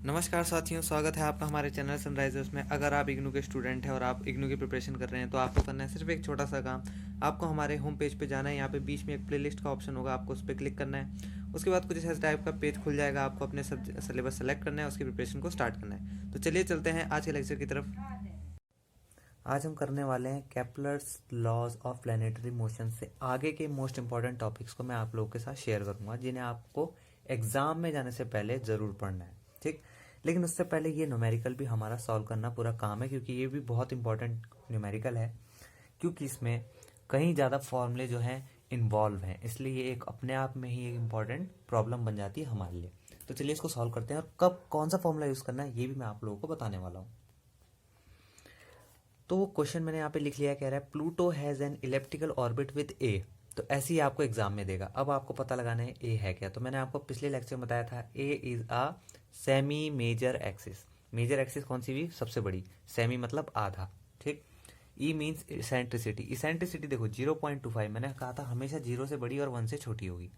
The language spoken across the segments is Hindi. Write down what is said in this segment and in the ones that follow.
नमस्कार साथियों, स्वागत है आपका हमारे चैनल सनराइजर्स में। अगर आप इग्नू के स्टूडेंट हैं और आप इग्नू की प्रिपरेशन कर रहे हैं तो आपको करना है सिर्फ एक छोटा सा काम। आपको हमारे होम पेज पे जाना है। यहाँ पे बीच में एक प्लेलिस्ट का ऑप्शन होगा, आपको उस पर क्लिक करना है। उसके बाद कुछ इस टाइप का पेज खुल जाएगा। आपको अपने सिलेबस सेलेक्ट करना है, उसकी प्रिपरेशन को स्टार्ट करना है। तो चलिए चलते हैं आज के लेक्चर की तरफ। आज हम करने वाले हैं Kepler's laws of planetary motion से आगे के मोस्ट इंपॉर्टेंट टॉपिक्स को मैं आप लोगों के साथ शेयर करूंगा, जिन्हें आपको एग्जाम में जाने से पहले जरूर पढ़ना है। ठीक, लेकिन उससे पहले ये न्यूमेरिकल भी हमारा सॉल्व करना पूरा काम है, क्योंकि ये भी बहुत इंपॉर्टेंट न्यूमेरिकल है, क्योंकि इसमें कहीं ज़्यादा फॉर्मूले जो हैं इन्वॉल्व हैं। इसलिए ये एक अपने आप में ही एक इम्पॉर्टेंट प्रॉब्लम बन जाती है हमारे लिए। तो चलिए इसको सॉल्व करते हैं, और कब कौन सा फॉर्मूला यूज़ करना है ये भी मैं आप लोगों को बताने वाला हूँ। तो वो क्वेश्चन मैंने यहाँ पे लिख लिया, कह रहा है Pluto has an elliptical orbit with a. तो ऐसे ही आपको एग्जाम में देगा। अब आपको पता लगाना है ए है क्या। तो मैंने आपको पिछले लेक्चर में बताया था a is a semi major axis. Major axis कौन सी हुई? सबसे बड़ी। सेमी मतलब आधा। ठीक। E means eccentricity. इसेंट्रिसिटी देखो 0.25, मैंने कहा था हमेशा 0 से बड़ी और 1 से छोटी होगी।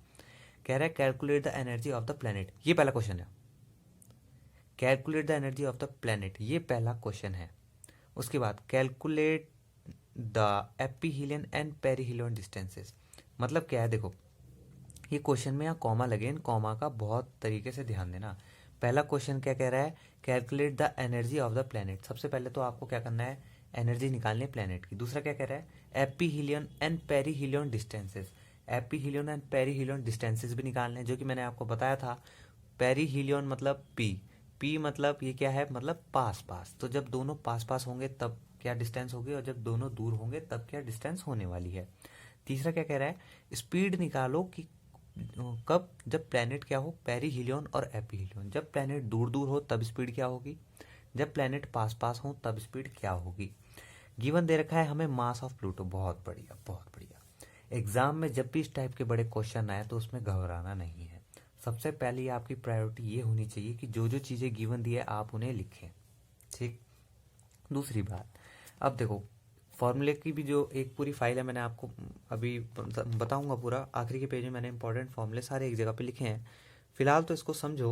कह रहा है calculate the energy of the planet. ये पहला क्वेश्चन है। Calculate the energy of the planet, ये पहला क्वेश्चन है। उसके बाद calculate the एपीहीलियन and perihelion distances. मतलब क्या है देखो, ये क्वेश्चन में यहाँ कॉमा लगे, इन कॉमा का बहुत तरीके से ध्यान देना। पहला क्वेश्चन क्या कह रहा है? Calculate the energy of the planet. सबसे पहले तो आपको क्या करना है? एनर्जी निकालनी है प्लेनेट की। दूसरा क्या कह रहा है? एपीहीलियन and perihelion distances. एपीहीलियन and perihelion distances भी निकालने हैं, जो कि मैंने आपको बताया था। पेरीहीलियन मतलब पी। पी मतलब ये क्या है? मतलब पास पास। तो जब दोनों पास पास होंगे तब क्या डिस्टेंस होगी, और जब दोनों दूर होंगे तब क्या डिस्टेंस होने वाली है। तीसरा क्या कह रहा है? स्पीड निकालो कि कब, जब प्लेनेट क्या हो? पेरीहीलियन और एपीहीलियन। जब प्लेनेट दूर दूर हो तब स्पीड क्या होगी, जब प्लेनेट पास पास हो तब स्पीड क्या होगी। गिवन दे रखा है हमें मास ऑफ प्लूटो। बहुत बढ़िया, बहुत बढ़िया। एग्जाम में जब भी इस टाइप के बड़े क्वेश्चन आए तो उसमें घबराना नहीं है। सबसे पहले आपकी प्रायोरिटी ये होनी चाहिए कि जो जो चीज़ें गिवन दी है आप उन्हें लिखें। ठीक। दूसरी बात, अब देखो फॉर्मूले की भी जो एक पूरी फाइल है, मैंने आपको अभी बताऊंगा पूरा। आखिरी के पेज में मैंने इंपॉर्टेंट फॉर्मूले सारे एक जगह पे लिखे हैं। फिलहाल तो इसको समझो।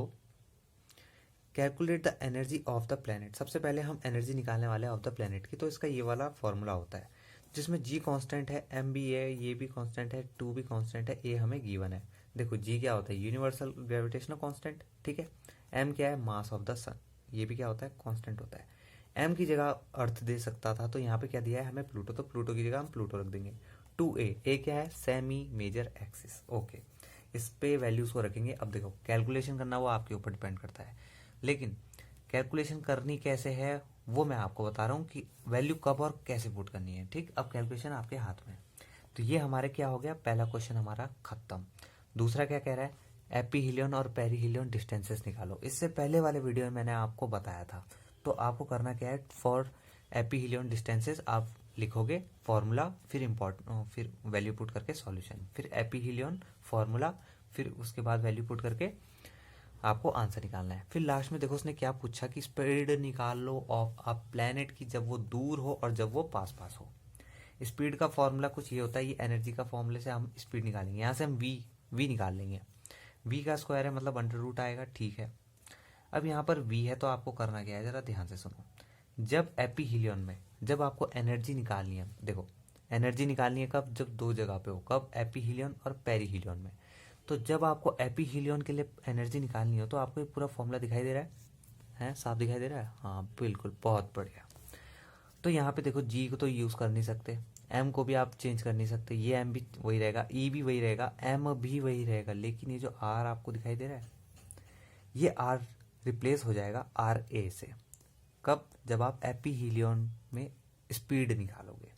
Calculate the energy of the planet. सबसे पहले हम एनर्जी निकालने वाले हैं ऑफ द प्लेनेट की। तो इसका ये वाला फॉर्मूला होता है, जिसमें जी कांस्टेंट है, एम भी है, ये भी कांस्टेंट है, टू भी कांस्टेंट है, ए हमें गिवन है। देखो जी क्या होता है? Universal gravitational constant. ठीक है। एम क्या है? मास ऑफ द सन। ये भी क्या होता है? कांस्टेंट होता है। एम की जगह अर्थ दे सकता था, तो यहाँ पे क्या दिया है हमें? प्लूटो। तो प्लूटो की जगह हम प्लूटो रख देंगे। टू ए क्या है? Semi major axis. ओके, इस पे वैल्यूज को रखेंगे। अब देखो कैलकुलेशन करना वो आपके ऊपर डिपेंड करता है, लेकिन कैलकुलेशन करनी कैसे है वो मैं आपको बता रहा हूँ कि वैल्यू कब और कैसे पुट करनी है। ठीक, अब कैलकुलेशन आपके हाथ में। तो ये हमारे क्या हो गया? पहला क्वेश्चन हमारा खत्म। दूसरा क्या कह रहा है? एपीहीलियन और पेरीहीलियन डिस्टेंसेस निकालो। इससे पहले वाले वीडियो में मैंने आपको बताया था। तो आपको करना क्या है? फॉर एपीहीलियन डिस्टेंसेस आप लिखोगे फॉर्मूला, फिर वैल्यू पुट करके सॉल्यूशन, फिर एपीहीलियन फॉर्मूला, फिर उसके बाद वैल्यू पुट करके आपको आंसर निकालना है। फिर लास्ट में देखो उसने क्या पूछा कि स्पीड निकाल लो ऑफ अ प्लेनेट की, जब वो दूर हो और जब वो पास पास हो। स्पीड का फॉर्मूला कुछ ये होता है, ये एनर्जी का फॉर्मूले से हम स्पीड निकालेंगे। यहाँ से हम वी निकाल लेंगे। वी का स्क्वायर है मतलब अंडर रूट आएगा। ठीक है। अब यहाँ पर वी है तो आपको करना क्या है, जरा ध्यान से सुनो। जब एपीहीलियन में जब आपको एनर्जी निकालनी है, देखो एनर्जी निकालनी है कब? जब दो जगह पे हो। कब? एपीहीलियन और पेरीहीलियन में। तो जब आपको एपीहीलियन के लिए एनर्जी निकालनी हो तो आपको ये पूरा फॉर्मूला दिखाई दे रहा है साफ दिखाई दे रहा है? हाँ बिल्कुल, बहुत बढ़िया। तो यहाँ पे देखो जी को तो यूज़ कर नहीं सकते, एम को भी आप चेंज कर नहीं सकते, ये एम भी वही रहेगा, ई भी वही रहेगा, एम भी वही रहेगा, लेकिन ये जो आर आपको दिखाई दे रहा है, ये आर रिप्लेस हो जाएगा आर ए से। कब? जब आप एपीहीलियन में स्पीड निकालोगे।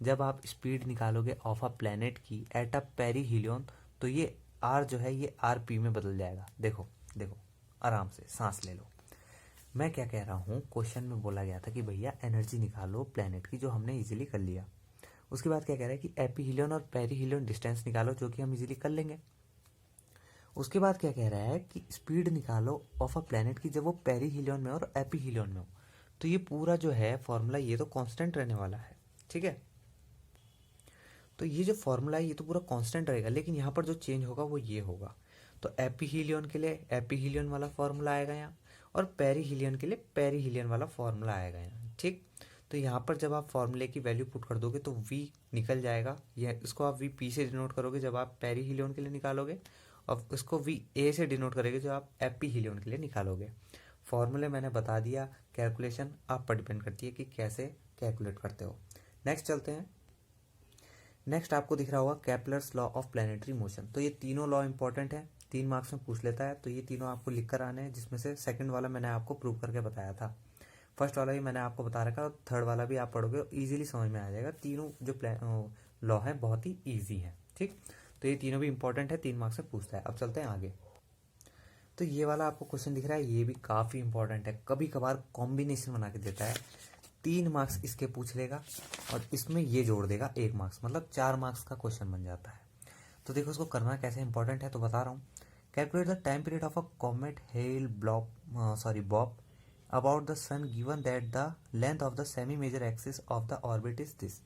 जब आप स्पीड निकालोगे ऑफ अ प्लेनेट की एट अ पेरीहीलियन, तो ये आर जो है ये आर पी में बदल जाएगा। देखो देखो, आराम से सांस ले लो। मैं क्या कह रहा हूँ, क्वेश्चन में बोला गया था कि भैया एनर्जी निकालो प्लेनेट की, जो हमने इजीली कर लिया। उसके बाद क्या कह रहा है कि एपीहीलियन और पेरीहीलियन डिस्टेंस निकालो, जो कि हम इजीली कर लेंगे। उसके बाद क्या कह रहा है कि स्पीड निकालो ऑफ अ प्लेनेट की, जब वो पेरीहीलियन में और एपीहीलियन में हो। तो ये पूरा जो है फॉर्मूला ये तो कांस्टेंट रहने वाला है। ठीक है। तो ये जो फॉर्मूला है ये तो पूरा कांस्टेंट रहेगा, लेकिन यहाँ पर जो चेंज होगा वो ये होगा। तो एपीहीलियन के लिए एपीहीलियन वाला फॉर्मूला आएगा यहाँ, और पेरीहीलियन के लिए पेरीहीलियन वाला फॉर्मूला आएगा यहाँ, ठीक। तो यहाँ पर जब आप फॉर्मूले की वैल्यू पुट कर दोगे तो V निकल जाएगा, यह इसको आप VP से डिनोट करोगे जब आप पेरीहीलियन के लिए निकालोगे, और इसको VA से डिनोट करेंगे जो आप एपीहीलियन के लिए निकालोगे। फॉर्मूले मैंने बता दिया, कैलकुलेशन आप पर डिपेंड करती है कि कैसे कैलकुलेट करते हो। नेक्स्ट चलते हैं। नेक्स्ट आपको दिख रहा होगा Kepler's law of planetary motion. तो ये तीनों लॉ इंपॉर्टेंट है, 3 मार्क्स में पूछ लेता है, तो ये तीनों आपको लिख कर आने हैं, जिसमें से सेकंड वाला मैंने आपको प्रूव करके बताया था, फर्स्ट वाला भी मैंने आपको बता रखा, और थर्ड वाला भी आप पढ़ोगे इजीली समझ में आ जाएगा। तीनों जो लॉ है बहुत ही ईजी है, ठीक। तो ये तीनों भी इंपॉर्टेंट है, 3 मार्क्स से पूछता है। अब चलते हैं आगे। तो ये वाला आपको क्वेश्चन दिख रहा है, ये भी काफ़ी इंपॉर्टेंट है, कभी कभार कॉम्बिनेशन बना के देता है। 3 मार्क्स इसके पूछ लेगा और इसमें ये जोड़ देगा 1 मार्क्स, मतलब 4 मार्क्स का क्वेश्चन बन जाता है। तो देखो उसको करना कैसे इंपॉर्टेंट है, तो बता रहा हूँ। Calculate the time period of a comet Hale Bopp about the sun given that the length of the semi major axis of the orbit is this.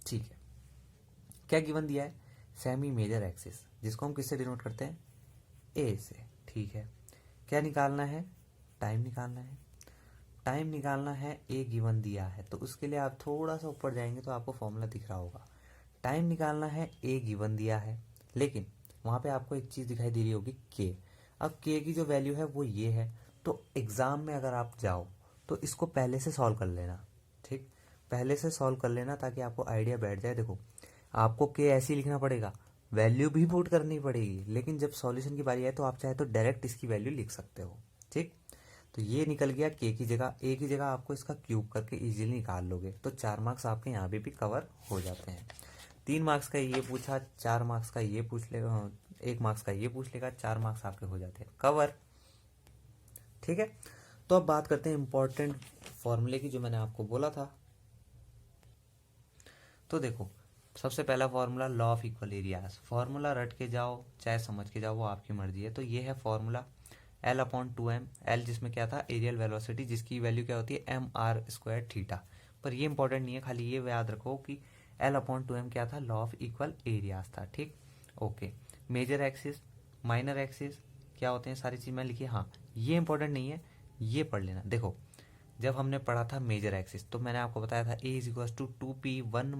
ठीक है, क्या गिवन दिया है? सेमी मेजर एक्सिस, जिसको हम किससे डिनोट करते हैं? ए से। ठीक है, क्या निकालना है? टाइम निकालना है। टाइम निकालना है, ए गिवन दिया है, तो उसके लिए आप थोड़ा सा ऊपर जाएंगे तो आपको फॉर्मूला दिख रहा होगा। टाइम निकालना है, ए गिवन दिया है, लेकिन वहाँ पे आपको एक चीज़ दिखाई दे रही होगी, के। अब के की जो वैल्यू है वो ये है, तो एग्ज़ाम में अगर आप जाओ तो इसको पहले से सॉल्व कर लेना, ठीक। पहले से सॉल्व कर लेना ताकि आपको आइडिया बैठ जाए। देखो आपको के ऐसे ही लिखना पड़ेगा, वैल्यू भी पुट करनी पड़ेगी, लेकिन जब सॉल्यूशन की बारी आए तो आप चाहे तो डायरेक्ट इसकी वैल्यू लिख सकते हो, ठीक। तो ये निकल गया के की जगह, ए की जगह आपको इसका क्यूब करके इजीली निकाल लोगे, तो 4 मार्क्स आपके यहाँ भी कवर हो जाते हैं। 3 मार्क्स का ये पूछा, 4 मार्क्स का ये पूछ लेगा, 1 मार्क्स का ये पूछ लेगा, 4 मार्क्स आपके हो जाते हैं कवर। ठीक है, तो अब बात करते हैं इंपॉर्टेंट फॉर्मूले की, जो मैंने आपको बोला था। तो देखो सबसे पहला formula law of equal areas, formula रट के जाओ चाहे समझ के जाओ वो आपकी मर्जी है। तो ये है फॉर्मूला L/2m, L जिसमें क्या था? एरियल वेलोसिटी, जिसकी वैल्यू क्या होती है? mr² theta. पर ये इंपॉर्टेंट नहीं है, खाली ये याद रखो कि L/2m क्या था? लॉ ऑफ इक्वल एरियाज था, ठीक। Okay, major axis, minor axis क्या होते हैं, सारी चीज मैं लिखी, हाँ ये इंपॉर्टेंट नहीं है, ये पढ़ लेना। देखो जब हमने पढ़ा था मेजर एक्सिस तो मैंने आपको बताया था A=2p1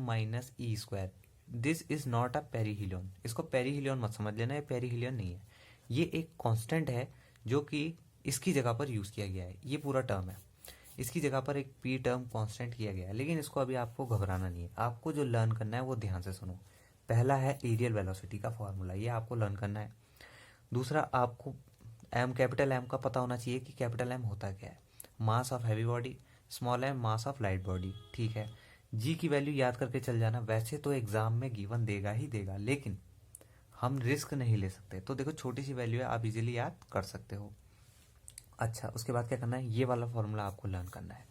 - e²। This is not a perihelion, इसको पेरीहीलियन मत समझ लेना, ये पेरीहीलियन नहीं है, ये एक कांस्टेंट है जो कि इसकी जगह पर यूज किया गया है। ये पूरा टर्म है, इसकी जगह पर एक पी टर्म कांस्टेंट किया गया है, लेकिन इसको अभी आपको घबराना नहीं है। आपको जो लर्न करना है वो ध्यान से सुनो। पहला है एरियल वेलोसिटी का फॉर्मूला, ये आपको लर्न करना है। दूसरा आपको कैपिटल एम का पता होना चाहिए कि कैपिटल एम होता क्या है। Mass of heavy body, small M mass of light body, ठीक है। जी की वैल्यू याद करके चल जाना, वैसे तो एग्जाम में गिवन देगा ही देगा, लेकिन हम रिस्क नहीं ले सकते, तो देखो छोटी सी वैल्यू है, आप इजीली याद कर सकते हो। अच्छा, उसके बाद क्या करना है? ये वाला फॉर्मूला आपको लर्न करना है।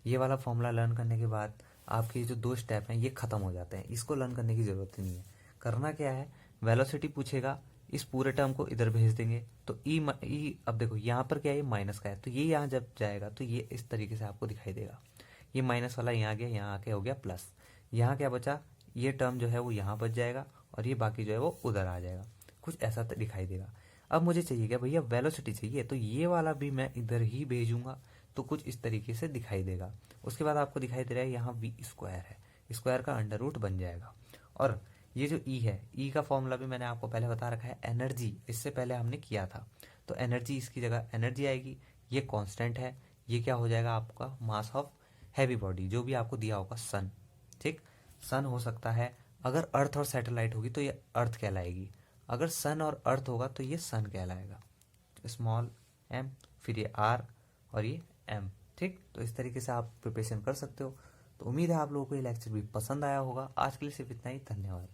ये वाला फॉर्मूला लर्न करने के बाद आपके जो 2 स्टेप हैं ये खत्म हो जाते हैं, इसको लर्न करने की जरूरत नहीं है। करना क्या है? वेलोसिटी पूछेगा, इस पूरे टर्म को इधर भेज देंगे, तो ई अब देखो यहाँ पर क्या है? ये माइनस का है, तो ये यहाँ जब जाएगा तो ये इस तरीके से आपको दिखाई देगा। ये माइनस वाला यहाँ गया, यहाँ आके हो गया प्लस। यहाँ क्या बचा? ये टर्म जो है वो यहाँ बच जाएगा और ये बाकी जो है वो उधर आ जाएगा, कुछ ऐसा दिखाई देगा। अब मुझे चाहिए क्या भैया? वेलोसिटी चाहिए, तो ये वाला भी मैं इधर ही भेजूंगा, तो कुछ इस तरीके से दिखाई देगा। उसके बाद आपको दिखाई दे रहा है यहाँ v² है, स्क्वायर का अंडर रूट बन जाएगा। और ये जो ई है, ई का फॉर्मूला भी मैंने आपको पहले बता रखा है, एनर्जी, इससे पहले हमने किया था, तो एनर्जी इसकी जगह एनर्जी आएगी, ये कांस्टेंट है, ये क्या हो जाएगा आपका? मास ऑफ हैवी बॉडी, जो भी आपको दिया होगा सन, ठीक। सन हो सकता है, अगर अर्थ और सैटेलाइट होगी तो ये अर्थ कहलाएगी, अगर सन और अर्थ होगा तो ये सन कहलाएगा, स्मॉल एम, फिर ये आर और ये एम, ठीक। तो इस तरीके से आप प्रिपरेशन कर सकते हो। तो उम्मीद है आप लोगों को ये लेक्चर भी पसंद आया होगा। आज के लिए सिर्फ इतना ही, धन्यवाद।